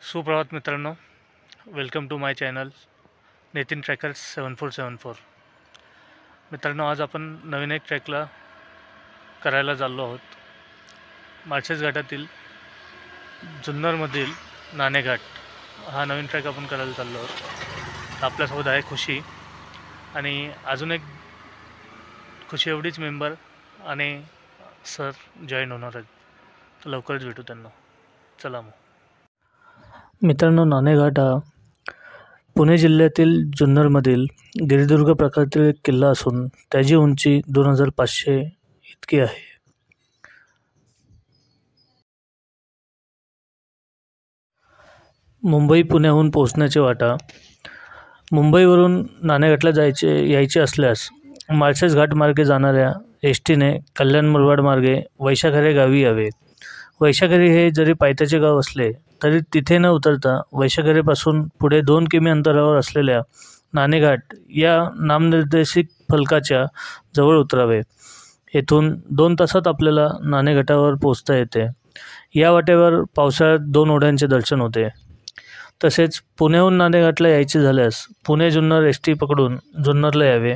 सुप्रभात मित्रांनो, welcome to my channel Nitin trekkers 7474. मित्रांनो, आज आपण नवीन एक ट्रॅकला करायला चाललो आहोत. माळशेज घाटातील जुन्नरमधील नाणेघाट हा नवीन ट्रॅक आपण करायला चाललो आहोत. आपल्यासोबत आहे खुशी आणि अजून एक खुशी एवढीच मेंबर आणि सर जॉईन होणार आहेत. तर लवकरच भेटू त्यांना. चला मग मित्रांनो, नाणेघाट हा पुणे जिल्ह्यातील जुन्नरमधील गिरिदुर्ग प्रकारतील एक किल्ला असून त्याची उंची 2500 इतकी आहे. मुंबई पुण्याहून पोहोचण्याची वाटा. मुंबईवरून नाणेघाटला यायचे असल्यास माळशेज घाट मार्गे जाणाऱ्या एस टीने कल्याण मुरबाड मार्गे वैशाखरे गावी यावे. वैशाखरी हे जरी पायथ्याचे गाव असले तरी तिथे न उतरता वैशाखरेपासून पुढे 2 किमी अंतरावर असलेल्या नाणेघाट या नामनिर्देशित फलकाच्या जवळ उतरावे. येथून 2 तासात आपल्याला नाणेघाटावर पोहोचता येते. या वाटेवर पावसाळ्यात 2 ओढ्यांचे दर्शन होते. तसेच पुण्याहून नाणेघाटला यायचे झाल्यास पुणे जुन्नर एस टी पकडून जुन्नरला यावे.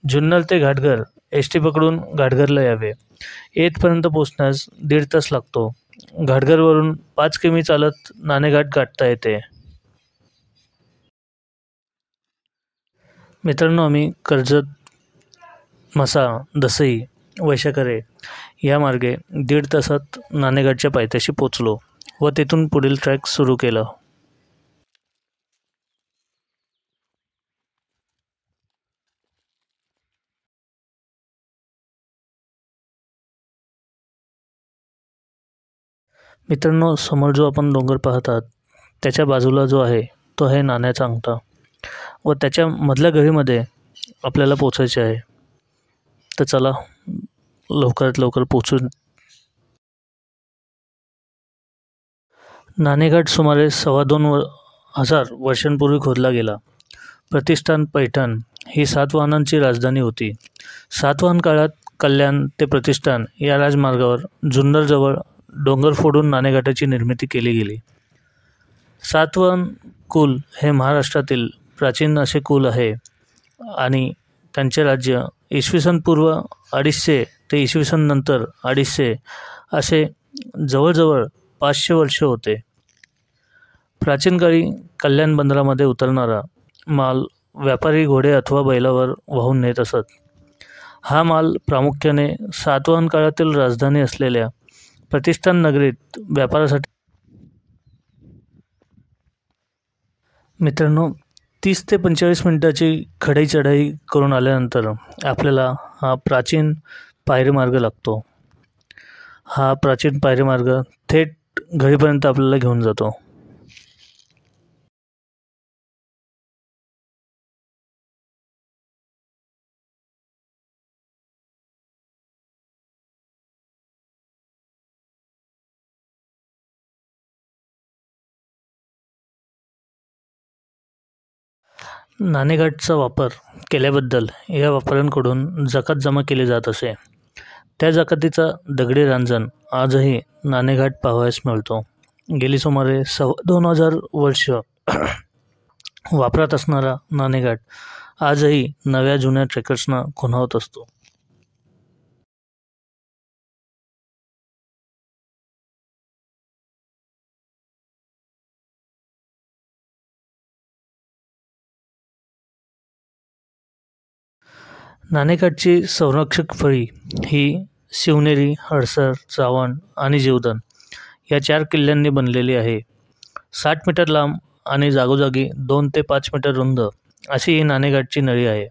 जुन्नर ते घाटघर एस टी पकडून घाटघरला यावे. येथपर्यंत पोहोचण्यास 1.5 तास लागतो. घाटघरवरून 5 किमी चालत नाणेघाट गाठता येते. मित्रांनो, आम्ही कर्जत, म्हसा, दसई, वैशाखरे या मार्गे 1.5 तासात नाणेघाटच्या पायथ्याशी पोचलो व तेथून पुढील ट्रॅक सुरू केला. मित्रांनो, समोर जो आपण डोंगर पाहत आहात त्याच्या बाजूला जो आहे तो आहे नाण्याचा अंगठा व त्याच्या मधल्या गळीमध्ये आपल्याला पोचायचे आहे. तर चला लवकरात लवकर पोचू. नाणेघाट सुमारे 2,500 वर्षांपूर्वी खोदला गेला. प्रतिष्ठान पैठण ही सातवाहनांची राजधानी होती. सातवाहन काळात कल्याण ते प्रतिष्ठान या राजमार्गावर जुन्नरजवळ डोंगर फोडून नाणेघाटाची निर्मिती केली गेली. सातवाहन कुल हे महाराष्ट्रातील प्राचीन असे कुल आहे आणि त्यांचे राज्य इसवी सन पूर्व 250 ते इसवी सन नंतर 250 असे जवळजवळ 500 वर्ष होते. प्राचीन काळी कल्याण बंदरामध्ये उतरणारा माल व्यापारी घोडे अथवा बैलावर वाहून नेत असत. हा माल प्रामुख्याने सातवाहन काळातील राजधानी असलेल्या प्रतिष्ठान नगरीत व्यापारासाठी. मित्रांनो, 30 ते 45 मिनिटाची खडई चढाई करून आल्यानंतर आपल्याला हा प्राचीन पायरीमार्ग लागतो. हा प्राचीन पायरीमार्ग थेट घळीपर्यंत आपल्याला घेऊन जातो. नाणेघाटचा वापर केल्याबद्दल या व्यापाऱ्यांकडून जकात जमा केली जात असे. त्या जकातीचा दगडी रांजण आजही नाणेघाट पाहावयास मिळतो. गेली सुमारे 2,500 वर्ष वापरात असणारा नाणेघाट आजही नव्या जुन्या ट्रेकर्सना खुणावत असतो. नाणेघाटची संरक्षक फळी ही शिवनेरी, हडसर, चावण आणि जीवधन या 4 किल्ल्यांनी बनलेली आहे. 60 मीटर लांब आणि जागोजागी 2 ते 5 मीटर रुंद अशी ही नाणेघाटची नळी आहे.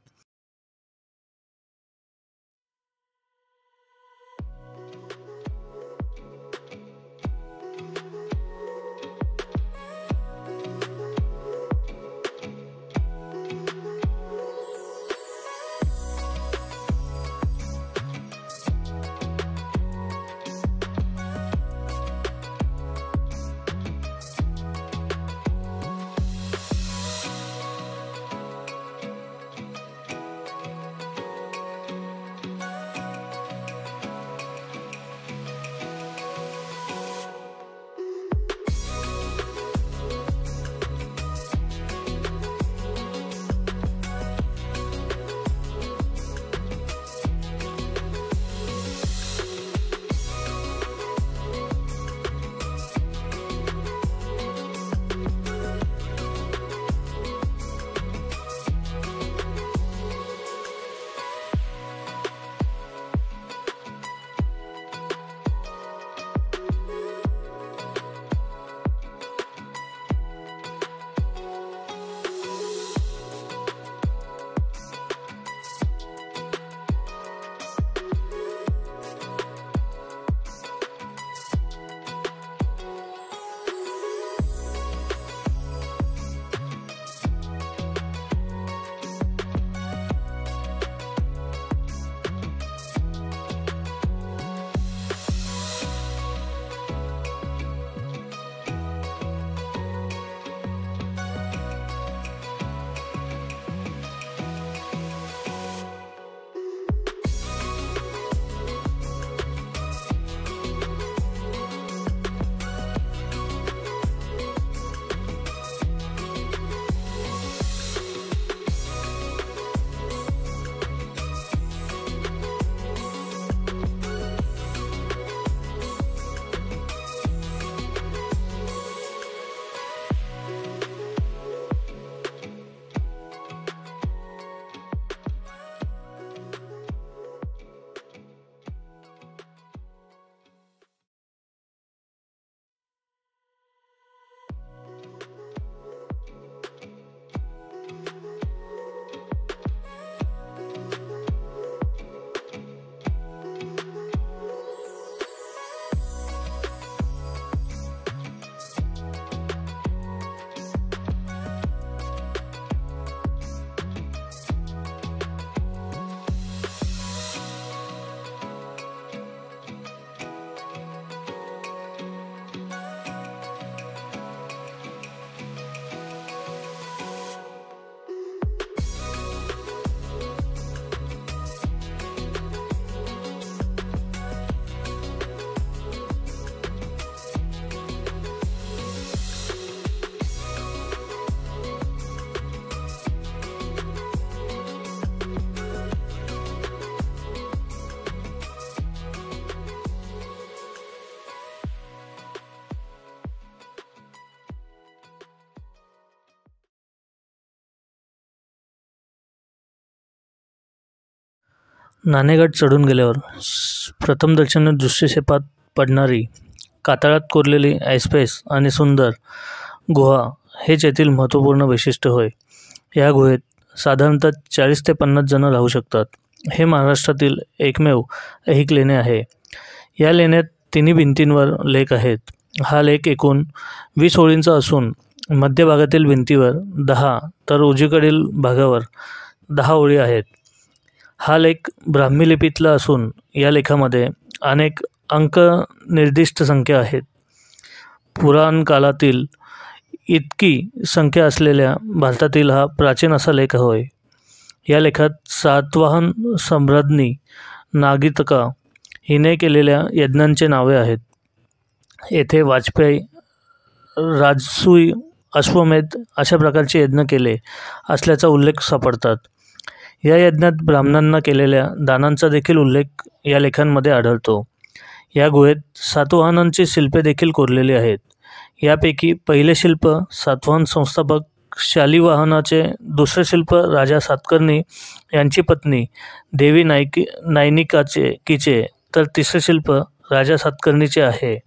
नाणेघाट चढून गेल्यावर प्रथमदर्शनी दृश्यक्षेपात पडणारी कातळात कोरलेली आईस्पेस आणि सुंदर गुहा हेच येथील महत्त्वपूर्ण वैशिष्ट्य होय. या गुहेत साधारणतः 40 ते 50 जण राहू शकतात. हे महाराष्ट्रातील एकमेव ऐहिक लेणे आहे. या लेण्यात तिन्ही भिंतींवर लेख आहेत. हा लेख एकूण 20 ओळींचा असून मध्यभागातील भिंतीवर 10 तर उजवीकडील भागावर 10 ओळी आहेत. हा लेख ब्राह्मी लिपीतला असून या लेखामध्ये अनेक अंक निर्दिष्ट संख्या आहेत. पुराण काळातील इतकी संख्या असलेल्या भारतातील हा प्राचीन असा लेख होय. या लेखात सातवाहन सम्राज्ञी नागितका हिने केलेल्या यज्ञांचे नावे आहेत. येथे वाजपेयी, राजसूय, अश्वमेध अशा प्रकारचे यज्ञ केले असल्याचा उल्लेख सापडतात. या यज्ञात ब्राह्मणांना केलेल्या दानांचा देखील उल्लेख या लेखांमध्ये आढळतो. या गुहेत सातवाहनांची शिल्पे देखील कोरलेली आहेत. यापैकी पहिले शिल्प सातवाहन संस्थापक शालिवाहनाचे, दुसरे शिल्प राजा सातकर्णी यांची पत्नी देवी नायनिकाचे तर तिसरे शिल्प राजा सातकर्णीचे आहे.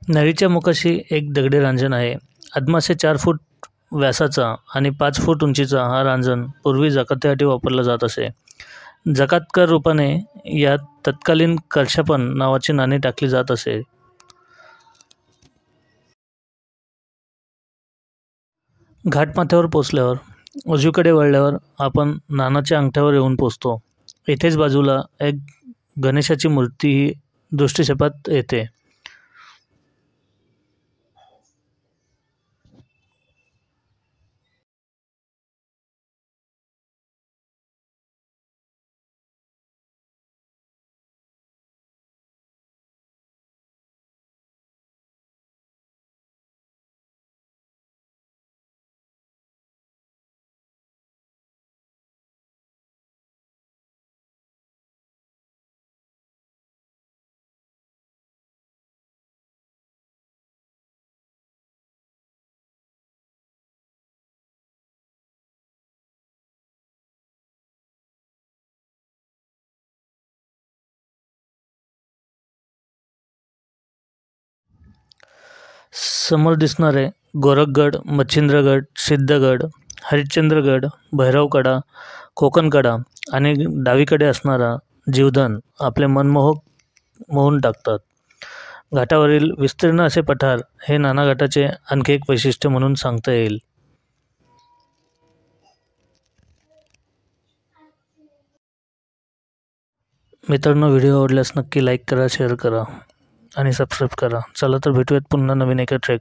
नळीच्या मुखाशी एक दगडी रांजण आहे. अदमासे 4 फूट व्यासाचा आणि 5 फूट उंचीचा हा रांजण पूर्वी जकातीसाठी वापरला जात असे. जकातकर रूपाने यात तत्कालीन करशापण नावाची नाणी टाकली जात असे. घाटमाथ्यावर पोचल्यावर उजवीकडे वळल्यावर आपण नानाच्या अंगठ्यावर येऊन पोचतो. इथेच बाजूला एक गणेशाची मूर्तीही दृष्टीक्षेपात येते. समोर दिसणारे गोरखगड, मच्छिंद्रगड, सिद्धगड, हरिश्चंद्रगड, भैरवकडा, कोकणकडा आणि डावीकडे असणारा जीवधन आपले मोहून टाकतात. घाटावरील विस्तीर्ण असे पठार हे नाना घाटाचे आणखी एक वैशिष्ट्य म्हणून सांगता येईल. मित्रांनो, व्हिडिओ आवडल्यास नक्की लाईक करा, शेअर करा आणि सबस्क्राईब करा. चला तर भेटूयात पुन्हा नवीन एका ट्रेक